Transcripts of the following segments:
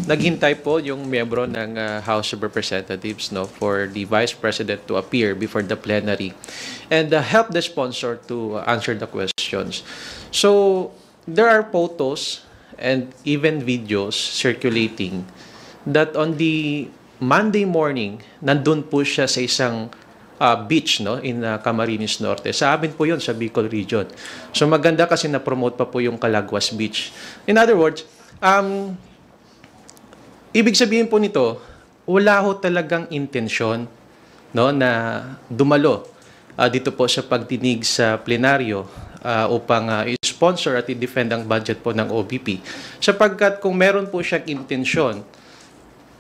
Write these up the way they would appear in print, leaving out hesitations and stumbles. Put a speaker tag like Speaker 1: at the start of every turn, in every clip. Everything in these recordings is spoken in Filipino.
Speaker 1: naghintay po yung miyembro ng House of Representatives, no, for the Vice President to appear before the plenary and help the sponsor to answer the questions. So there are photos and even videos circulating that on the Monday morning, nandun po siya sa isang beach, no, in Camarines Norte. Sa amin po yun, sa Bicol region. So maganda kasi na-promote pa po yung Calaguas Beach. In other words, ibig sabihin po nito, wala ho talagang intensyon, no, na dumalo dito po sa pagdinig sa plenaryo upang i-sponsor at i-defend ang budget po ng OBP. Sapagkat kung meron po siyang intensyon,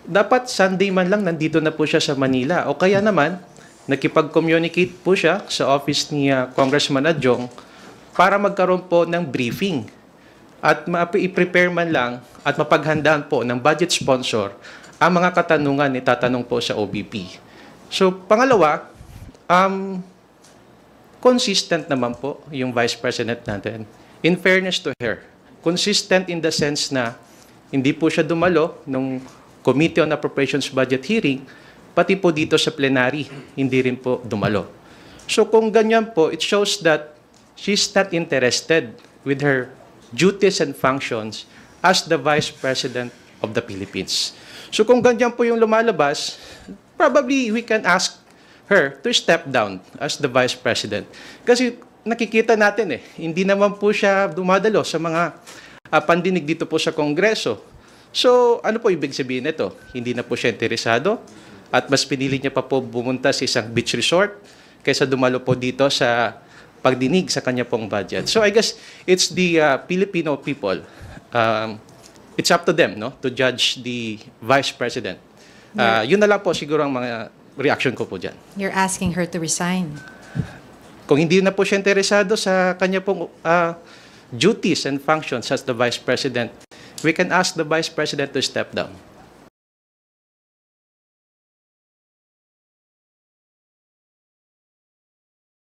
Speaker 1: dapat Sunday man lang nandito na po siya sa Manila. O kaya naman, nakipag-communicate po siya sa office ni Congressman Adjong para magkaroon po ng briefing at i-prepare man lang at mapaghandaan po ng budget sponsor ang mga katanungan ni tatanong po sa OBP. So, pangalawa, consistent naman po yung Vice President natin. In fairness to her, consistent in the sense na hindi po siya dumalo nung Committee on Appropriations Budget hearing, pati po dito sa plenary, hindi rin po dumalo. So kung ganyan po, it shows that she's not interested with her duties and functions as the Vice President of the Philippines. So kung ganyan po yung lumalabas, probably we can ask her to step down as the Vice President. Kasi nakikita natin hindi naman po siya dumadalo sa mga pandinig dito po sa Kongreso. So, ano po ibig sabihin nito? Hindi na po siya interesado at mas pinili niya pa po bumunta sa isang beach resort kaysa dumalo po dito sa pagdinig sa kanya pong budget. So, I guess it's the Filipino people. It's up to them, no, to judge the Vice President. Yun na lang po siguro ang mga reaction ko po dyan.
Speaker 2: You're asking her to resign.
Speaker 1: Kung hindi na po siya interesado sa kanya pong duties and functions as the Vice President, we can ask the Vice President to step down.